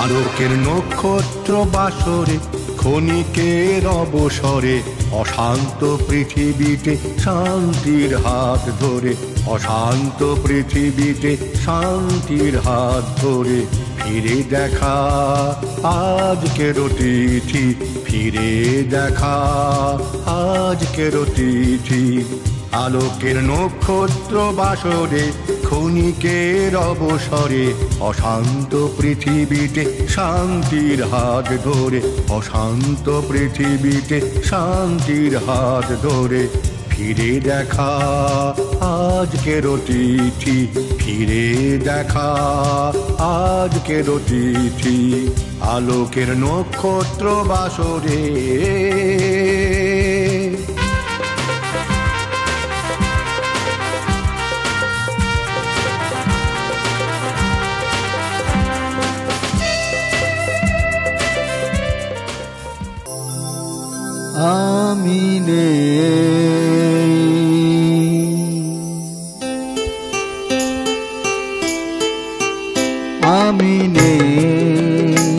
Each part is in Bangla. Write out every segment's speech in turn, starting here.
আলোকের নক্ষত্র বাসরে ক্ষণিকের অবসরে অশান্ত পৃথিবীতে শান্তির হাত ধরে, অশান্ত পৃথিবীতে শান্তির হাত ধরে ফিরে দেখা আজকের তিথি, ফিরে দেখা আজকের তিথি। আলোকের নক্ষত্র বাসরে ক্ষণিকের অবসরে অশান্ত পৃথিবীতে শান্তির হাত ধরে, অশান্ত পৃথিবীতে শান্তির হাত ধরে ফিরে দেখা আজকের তিথি, ফিরে দেখা আজকের তিথি। আলোকের নক্ষত্র বাসরে আমি নেই, আমি নেই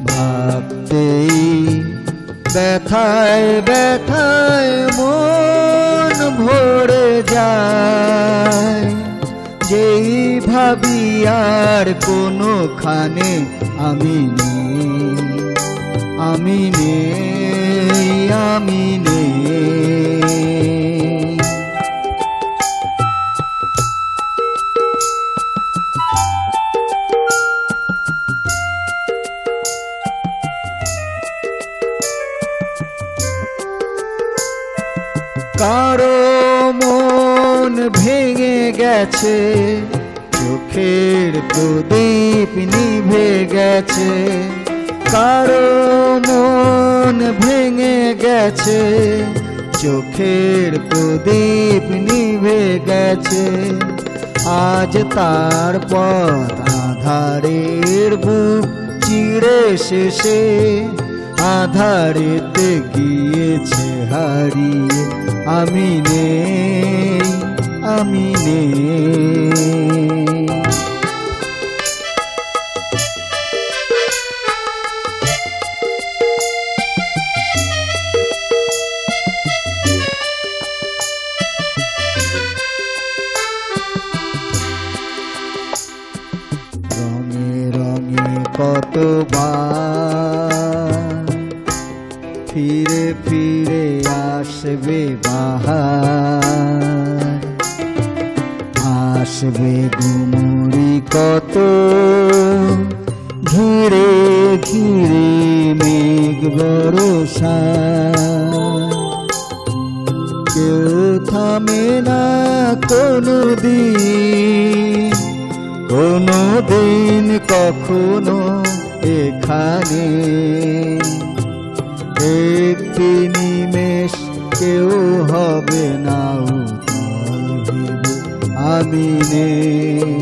ভাবতেই ব্যথায় ব্যথায় মন ভরে যায়। যেই ভাবি আর কোনোখানে আমি নেই, আমি নেই, আমি নেই। কারো মন ভেঙে গেছে, চোখের প্রদীপ নিভে গেছে। কারো মন ভেঙে গেছে, চোখের প্রদীপ নিভে গেছে। আজ তার পথ আধারের বুক চিরে শেষে, আধারেতে গিয়েছে হারিয়ে। আমি নেই, আমি নেই। রঙে রঙে কতবার ফিরে ফিরে আসবে বাহার, আসবে গুমরি কত ঘিরে ঘিরে মেঘ বরষা। কেউ থামে না কোনোদিন, কোনোদিন কখনো এখানে। একটি নিমেষ কেউ হবে না উতল ভেবে। আমি নেই,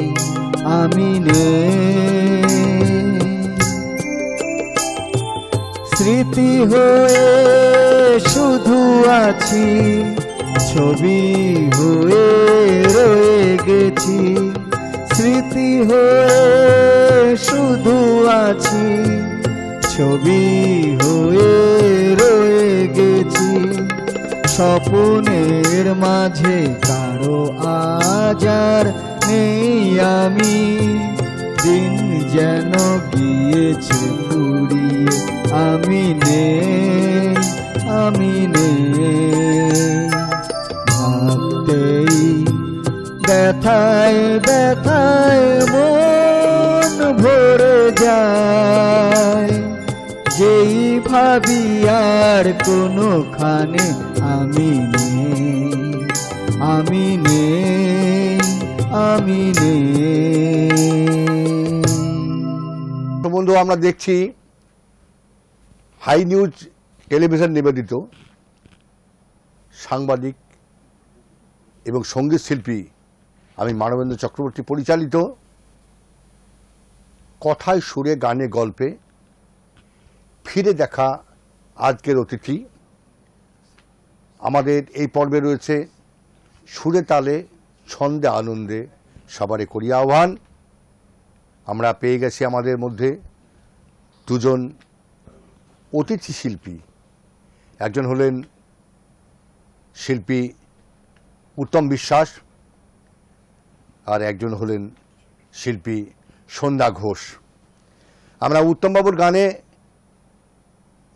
আমি নেই। স্মৃতি হয়ে শুধু আছি, ছবি হয়ে রয়ে গেছি। স্মৃতি হয়ে শুধু আছি, ছবি হয়ে রয়ে গেছি। স্বপ্নের মাঝে কারো আজ আর নেই আমি, দিন যেন গিয়েছে ফুরিয়ে। আমি নেই, আমি নেই ভাবতেই ব্যথায় ব্যথায় মন ভরে যায়। যেই ভাবি আর কোনোখানে আমি নেই, আমি নেই, আমি নেই। বন্ধু, আমরা দেখছি হাই নিউজ টেলিভিশন নিবেদিত সাংবাদিক এবং সঙ্গীত শিল্পী আমি মানবেন্দ্র চক্রবর্তী পরিচালিত কথায় সুরে গানে গল্পে ফিরে দেখা আজকের অতিথি। আমাদের এই পর্বে রয়েছে সুরে তালে ছন্দে আনন্দে সবারে করি আহ্বান। আমরা পেয়ে গেছি আমাদের মধ্যে দুজন অতিথি শিল্পী, একজন হলেন শিল্পী উত্তম বিশ্বাস আর একজন হলেন শিল্পী সন্ধ্যা ঘোষ। আমরা উত্তমবাবুর গানে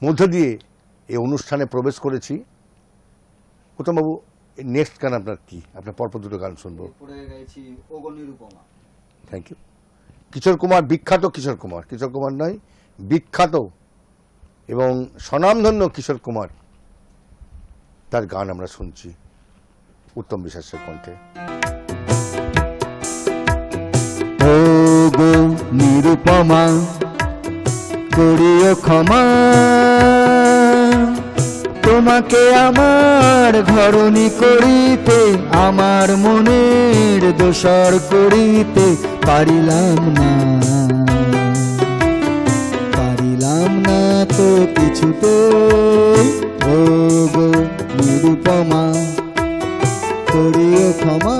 মধ্য দিয়ে এই অনুষ্ঠানে প্রবেশ করেছি। উত্তমবাবু, নেক্সট গান আপনার কি? আপনার পরপর দুটো গান শুনবো। Thank you. কিশোর কুমার, বিখ্যাত কিশোর কুমার, কিশোর কুমার নয়, বিখ্যাত এবং স্বনামধন্য কিশোর কুমার, তার গান আমরা শুনছি উত্তম বিশ্বাসের কণ্ঠে। ও গো নিরুপমা, করিও ক্ষমা, তোমাকে আমার ঘরণী করিতে, আমার মনের দোসর করিতে পারিলাম না, পারিলাম না তো কিছুতে। ও গো নিরুপমা, করিও ক্ষমা,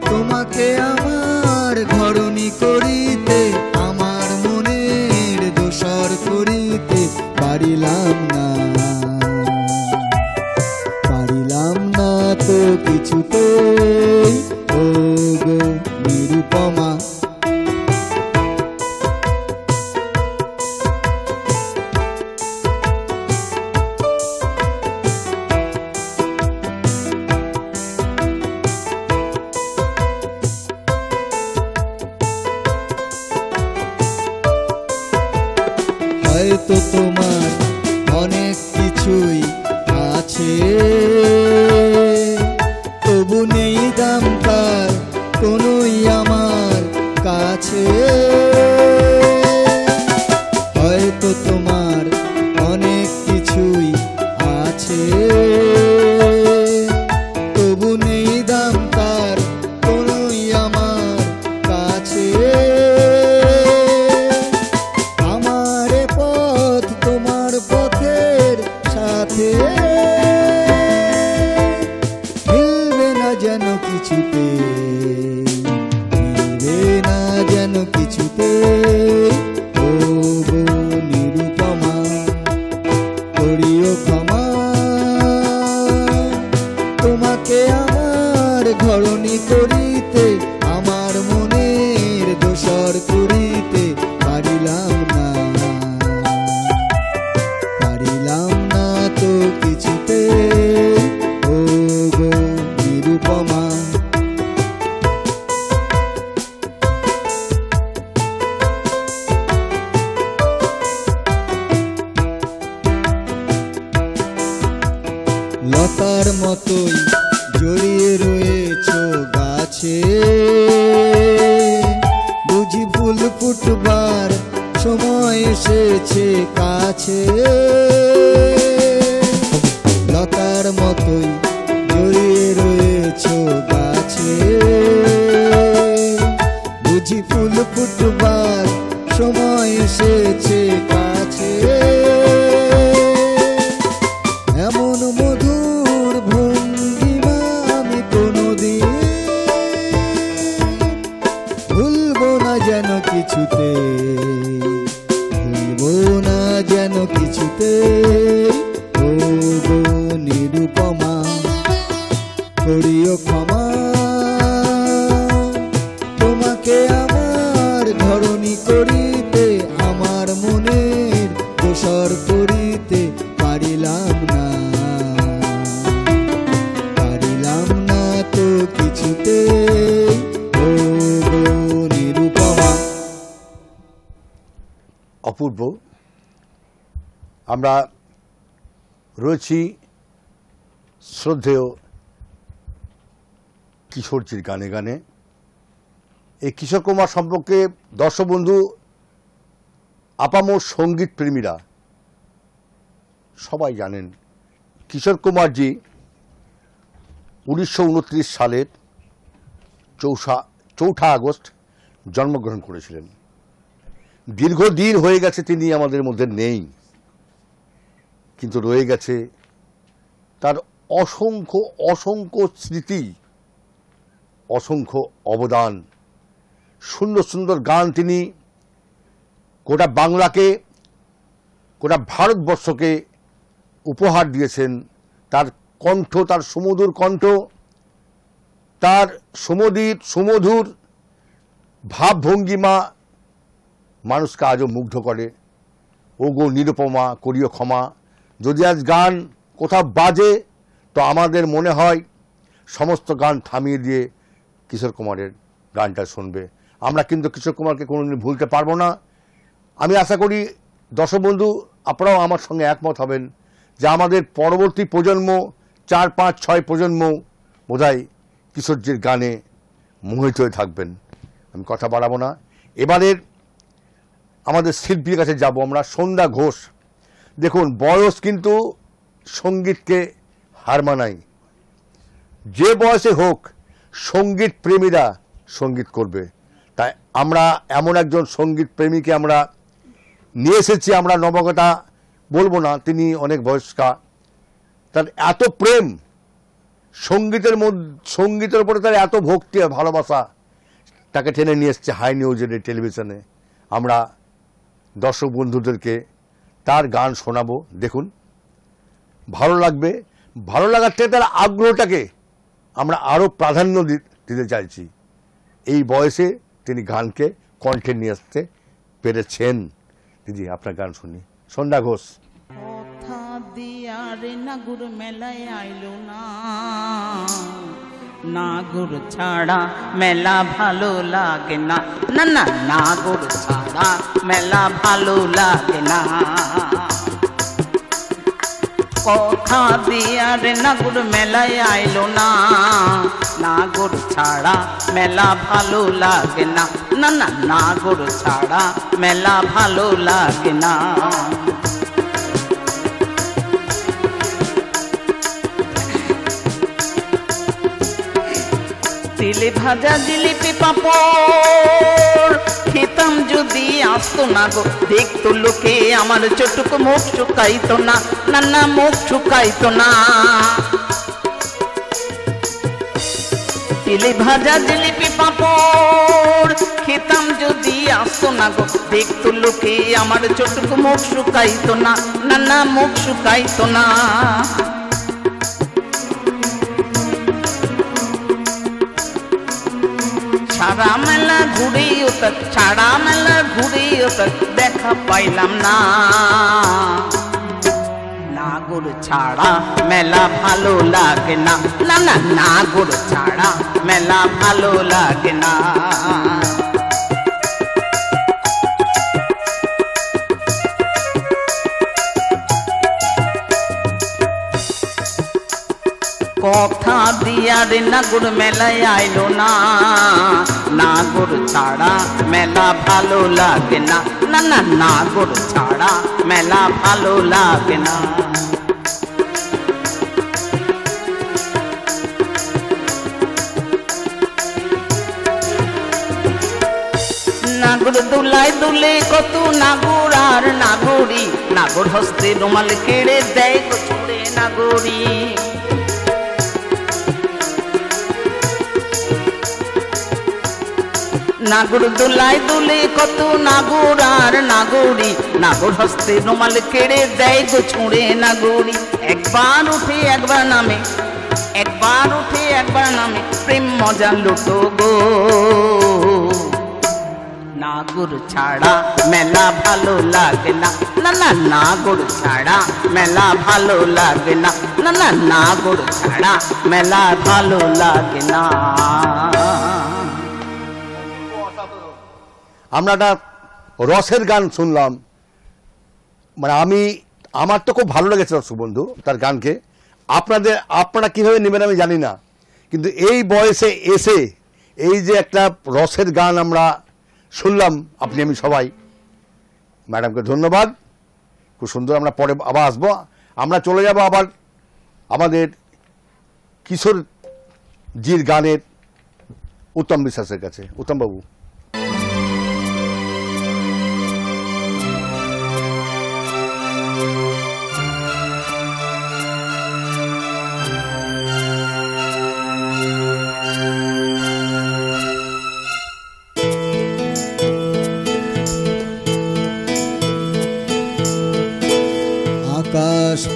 তোমাকে আমার ঘরণী করিতে, আমার মনের দোসর করিতে পারিলাম না, পারিলাম না তো কিছুতে। ও গো নিরুপমা, হয়তো তোমার অনেক কিছুই আছে, তবু নেই দাম তার কোনোই আমার কাছে। হয়তো তোমার অনেক কিছুই আছে, তবু নেই দাম তার কোনোই আমার কাছে। আমার পথ তোমার পথের সাথে মিলবে না যেন কিছুতে, মিলবে না যেন কিছুতে। ও গো নিরুপমা, করিও ক্ষমা, তোমাকে আমার ঘরণী করিতে, আমার মনের দোসর করিতে পারিলাম না, পারিলাম না তো কিছুতে। ও গো নিরুপমা, লতার মতোই জড়িয়ে রয়েছ গাছে, বুঝি ফুল ফুটবার সময় এসেছে কাছে। লতার মতোই জড়িয়ে রয়েছ গাছে, বুঝি ফুল ফুটবার সময় এসেছে কাছে। এমন মধুর ভঙ্গিমা আমি কোনোদিন ভুলবো না যেন কিছুতে, ভুলবো না যেন কিছুতে। ও গো নিরুপমা, করিও ক্ষমা, তোমাকে আমার ঘরণী করিতে, আমার মনের দোসর করিতে পারিলাম না, পারিলাম না তো কিছুতে। ও গো নিরুপমা। অপূর্ব। আমরা রয়েছি শ্রদ্ধেয় কিশোরজির গানে গানে। এই কিশোর কুমার সম্পর্কে দর্শক বন্ধু, আপামর সঙ্গীত প্রেমীরা সবাই জানেন। কিশোর কুমারজি 1929 সালের 4 আগস্ট জন্মগ্রহণ করেছিলেন। দীর্ঘদিন হয়ে গেছে তিনি আমাদের মধ্যে নেই, কিন্তু রয়ে গেছে তার অসংখ্য অসংখ্য স্মৃতি, অসংখ্য অবদান। সুন্দর সুন্দর গান তিনি গোটা বাংলাকে, গোটা ভারতবর্ষকে উপহার দিয়েছেন। তার কণ্ঠ, তার সুমধুর কণ্ঠ, তার সুমধুর ভাবভঙ্গিমা মানুষকে আজও মুগ্ধ করে। ওগো নিরুপমা করিও ক্ষমা, যদি আজ গান কোথাও বাজে তো আমাদের মনে হয় সমস্ত গান থামিয়ে দিয়ে কিশোর কুমারের গানটা শুনবে। আমরা কিন্তু কিশোর কুমারকে কোনোদিন ভুলতে পারবো না। আমি আশা করি দর্শক বন্ধু আপনারাও আমার সঙ্গে একমত হবেন যে আমাদের পরবর্তী প্রজন্ম 4, 5, 6 প্রজন্ম বোধহয় কিশোরজির গানে মোহিত হয়ে থাকবেন। আমি কথা বাড়াবো না, এবারের আমাদের শিল্পীর কাছে যাব আমরা। সন্ধ্যা ঘোষ, দেখুন বয়স কিন্তু সঙ্গীতকে হার মানায়। যে বয়সে হোক সঙ্গীত প্রেমীরা সঙ্গীত করবে। তাই আমরা এমন একজন সঙ্গীত প্রেমীকে আমরা নিয়ে এসেছি। আমরা নবাগতা বলবো না, তিনি অনেক বয়স্কা। তার এত প্রেম সঙ্গীতের উপরে, তার এত ভক্তি আর ভালোবাসা, তাকে টেনে নিয়ে এসছে হাই নিউজের টেলিভিশনে। আমরা দর্শক বন্ধুদেরকে তার গান শোনাবো। দেখুন ভালো লাগবে। ভালো লাগার থেকে তার আগ্রহটাকে আমরা আরও প্রাধান্য দিতে চাইছি। এই বয়সে তিনি গানকে কণ্ঠে নিয়ে আসতে পেরেছেন। দিদি আপনার গান শুনি। সন্ধ্যা ঘোষ। কথা দিয়া রে নাগুর মেলায় আইলো না, নাগুর ছাড়া মেলা ভালো লাগে না, না না নাগুর ছাড়া মেলা ভালো লাগে না। কথা দিয়া রে নাগুর মেলায় আইলো না, নাগুর ছাড়া মেলা ভালো লাগে না, না না নাগুর ছাড়া মেলা ভালো লাগে না। তেলে ভাজা জিলিপি পাপড় খেতাম যদি আসতো না গো, দেখতো লোকে আমার চটুক মুখ শুকাইতো না, না না মুখ শুকাইতো না। তেলে ভাজা জিলিপি পাপড় খেতাম যদি আসতো না গো, দেখতো লোকে আমার চটুক মুখ শুকাইতো না, না না মুখ শুকাইতো না। সারা মেলা ঘুরেও তার, সারা মেলা ঘুরেও তার দেখা পাইলাম না, নাগর ছাড়া মেলা ভালো লাগে না, না না নাগর ছাড়া মেলা ভালো লাগে না। কথা দিয়া রে নাগর মেলায় আইলো না, নাগর ছাড়া মেলা ভালো লাগে না, না না নাগর ছাড়া মেলা ভালো লাগে না। নাগর দুলাই দুলে কত নাগর আর নাগরি, নাগর হস্তে রুমাল কেড়ে দেয় ছুড়ে নাগরি। নাগর দোলায় দোলে কত নাগর আর নাগরি, নাগর হস্তে রুমাল কেড়ে দেয় গো ছুঁড়ে নাগরি। একবার উঠে একবার নামে, একবার উঠে একবার নামে, প্রেম মজা লুটো গো। নাগর ছাড়া মেলা ভালো লাগে না, না না নাগর ছাড়া মেলা ভালো লাগে না, না না নাগর ছাড়া মেলা ভালো লাগে না। আমরা একটা রসের গান শুনলাম, মানে আমার তো খুব ভালো লেগেছে সুবন্ধু তার গানকে। আপনারা কীভাবে নেবেন আমি জানি না, কিন্তু এই বয়সে এসে এই যে একটা রসের গান আমরা শুনলাম, আপনি আমি সবাই, ম্যাডামকে ধন্যবাদ। খুব সুন্দর। আমরা পরে আবার আসবো। আমরা চলে যাব আবার আমাদের কিশোরজির গানের উত্তম বিশ্বাসের কাছে। উত্তম বাবু।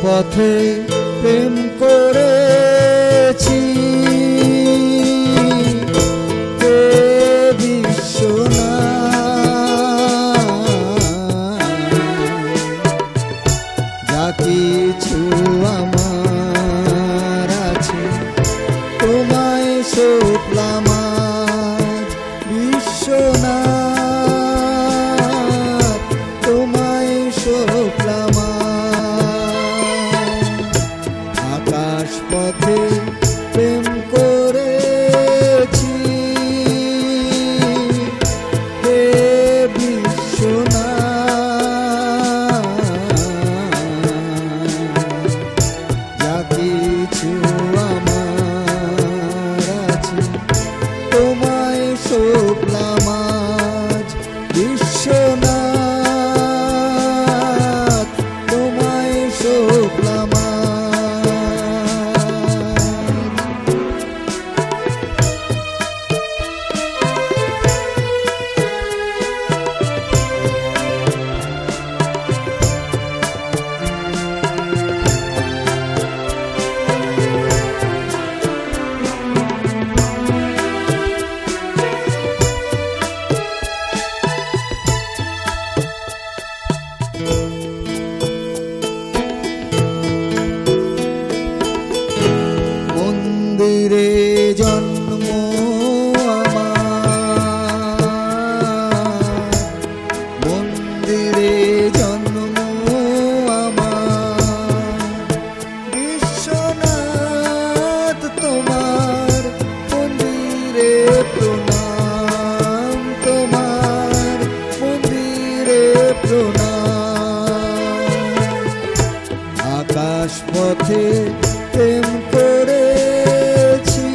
পথে প্রেম করেছি হে বিশ্বনাথ, যা কিছু আমার আছে তোমায় সপলাম আজ বিশ্বনাথ, তোমায় সপলাম আকাশ পথে প্রেম করেছি হে বিশ্বনাথ, যা কিছু আমার আছে তোমায় সপলাম আজ বিশ্বনাথ, তোমায় সপলাম আজ। মন্দিরে জন্ম আমার, মন্দিরে জন্ম আমার, বিশ্বনাথ তোমার মন্দিরে প্রণাম, তোমার মন্দিরে প্রণাম। আকাশ পথে প্রেম করেছি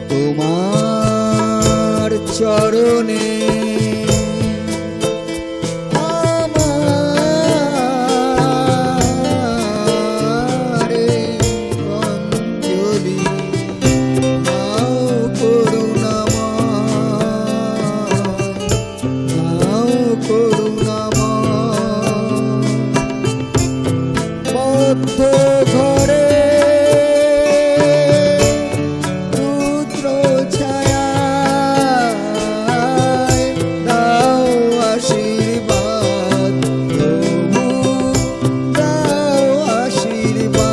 তোমার চরণে আমার অঞ্জলি নাও করুণাময়, নাও করুণাময়। বদ্ধ ঘরে রুদ্র ছায়ায় দাও আশীর্বাদ, প্রভু দাও আশীর্বাদ।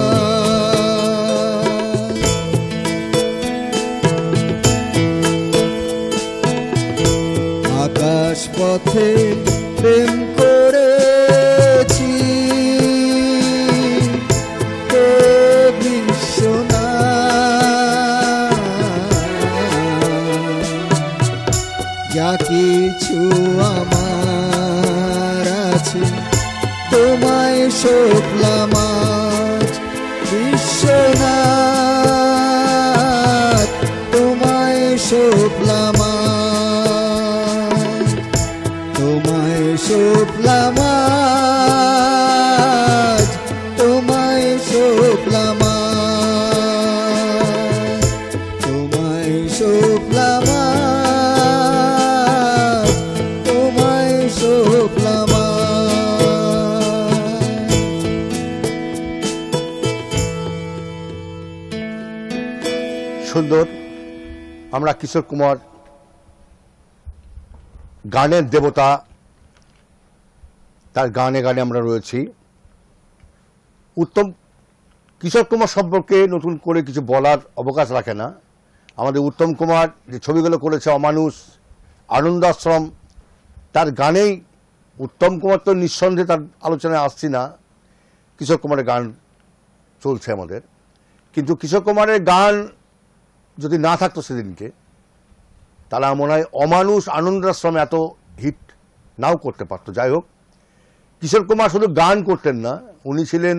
আকাশ পথে প্রেম করেছি হে বিশ্বনাথ, যা কিছু আমার আছে তোমায় সপলাম আজ বিশ্বনাথ, তোমায় সপলাম আজ, তোমায় সপলাম আজ, তোমায় সপলাম আজ, তোমায় সপলাম আজ, তোমায় সপলাম আজ। সুন্দর। আমরা কিশোর কুমার গানের দেবতা, তার গানে গানে আমরা রয়েছি। উত্তম কিশোর কুমার সম্পর্কে নতুন করে কিছু বলার অবকাশ রাখে না। আমাদের উত্তম কুমার যে ছবিগুলো করেছে অমানুষ, আনন্দ আশ্রম, তার গানেই উত্তম কুমার তো নিঃসন্দেহে তার আলোচনায় আসছি না, কিশোর কুমারের গান চলছে আমাদের। কিন্তু কিশোর কুমারের গান যদি না থাকতো সেদিনকে, তারা মনে হয় অমানুষ আনন্দাশ্রমে এত হিট নাও করতে পারতো। যাই হোক, কিশোর কুমার শুধু গান করতেন না, উনি ছিলেন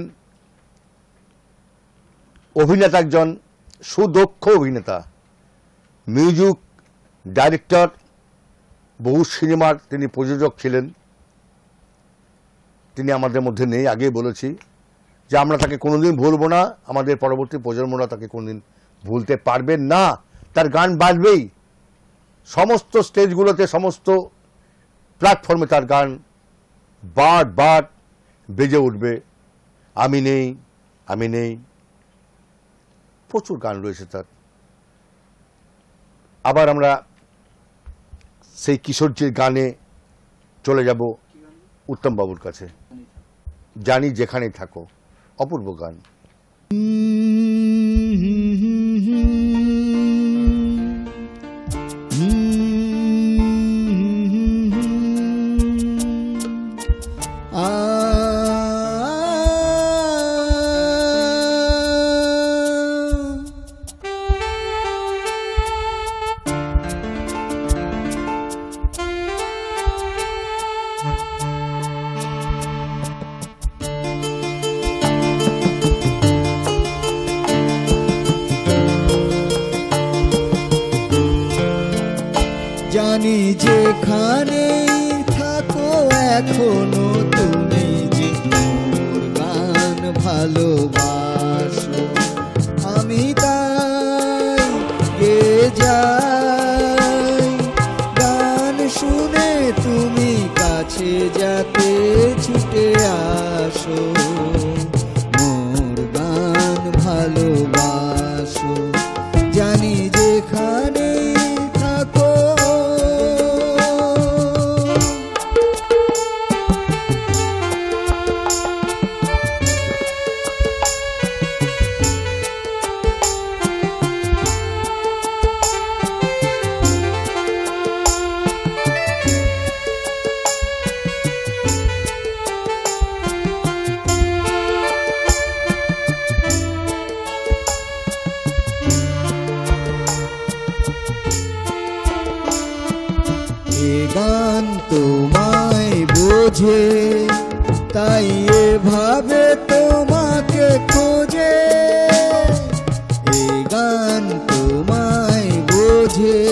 অভিনেতা, একজন সুদক্ষ অভিনেতা, মিউজিক ডাইরেক্টর, বহু সিনেমার তিনি প্রযোজক ছিলেন। তিনি আমাদের মধ্যে নেই, আগেই বলেছি যে আমরা তাকে কোনোদিন ভুলবো না, আমাদের পরবর্তী প্রজন্মরা তাকে কোনোদিন ভুলতে পারবেন না। তার গান বাজবেই, সমস্ত স্টেজগুলোতে, সমস্ত প্ল্যাটফর্মে তার গান বার বেজে উঠবে। আমি নেই, আমি নেই, প্রচুর গান রয়েছে তার। আবার আমরা সেই কিশোরজির গানে চলে যাব উত্তম বাবুর কাছে। জানি যেখানেই থাকো, অপূর্ব গান। জানি যেখানে থাকো এখনো তুমি যে মোর গান ভালোবাসো, আমি তাই গে যাই গান শুনে তুমি কাছে যাতে ছুটে আসো, মোর গান ভালোবাসো। জানি যেখানে থাকো গান তোমায় বোঝে, তাই এভাবে তোমাকে খোঁজে। এ গান তোমায় বোঝে,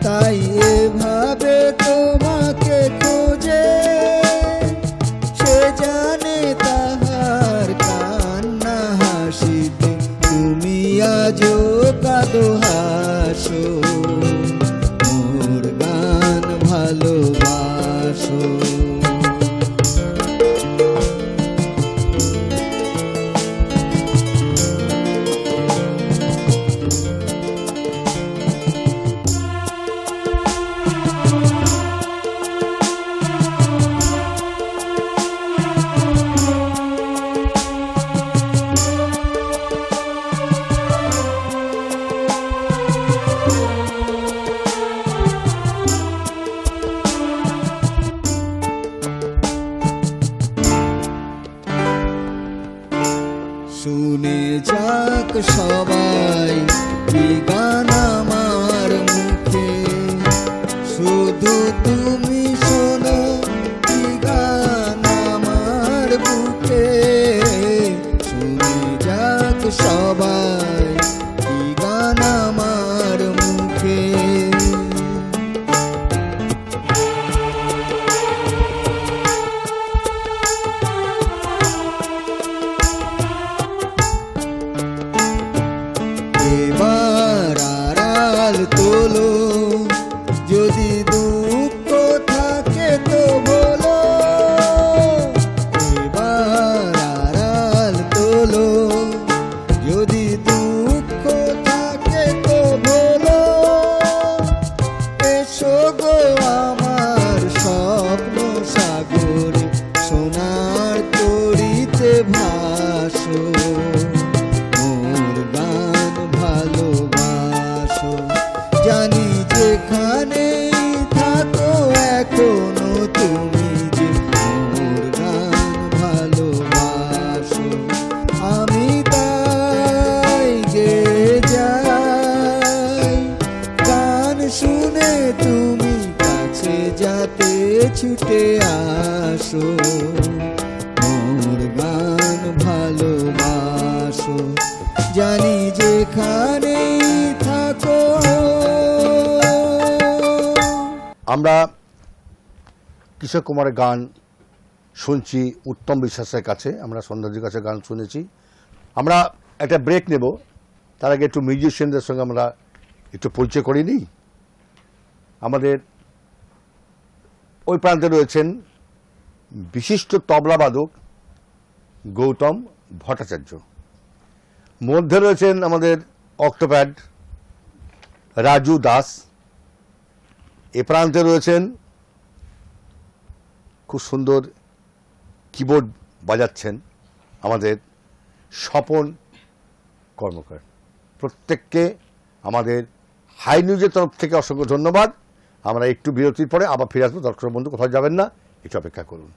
তাই এভাবে তোমাকে খোঁজে। সে জানে তাহার কান্না হাসিতে তুমি আজও কাঁদো হাসো, ভালোবাসো। শুনে যাক সবাই কি গান আমার মুখে, শুধু তুমি শোনো কি গান আমার বুকে। শুনে যাক সবাই কি গান আমার মুখে। এবার আড়াল তোলো, যদি দুঃখ থাকে তো বলো। এবার আড়াল তোলো, যদি দুঃখ থাকে তো বলো। এসো গো আমার স্বপ্ন সাগরে, সোনার তরিতে ভাসো, মোর গান ভালোবাসো। জানি যেখানে থাকো এখনো তুমি যে মোর গান ভালোবাসো, আমি তাই গে যাই গান শুনে ছুটে আসো, মোর গান ভালোবাসো, জানি যেখানেই থাকো। আমরা কিশোর কুমারের গান শুনছি উত্তম বিশ্বাসের কাছে, আমরা সন্ধ্যাজির কাছে গান শুনেছি। আমরা একটা ব্রেক নেব, তার আগে একটু মিউজিশিয়ানদের সঙ্গে আমরা একটু পরিচয় করে নিই। আমাদের ওই প্রান্তে রয়েছেন বিশিষ্ট তবলাবাদক গৌতম ভট্টাচার্য, মধ্যে রয়েছেন আমাদের অক্টোপ্যাড রাজু দাস, এ প্রান্তে রয়েছেন খুব সুন্দর কিবোর্ড বাজাচ্ছেন আমাদের স্বপন কর্মকার। প্রত্যেককে আমাদের হাই নিউজের তরফ থেকে অসংখ্য ধন্যবাদ। আমরা একটু বিরতির পরে আবার ফিরে আসবো। দর্শক বন্ধু কোথাও যাবেন না, একটু অপেক্ষা করুন।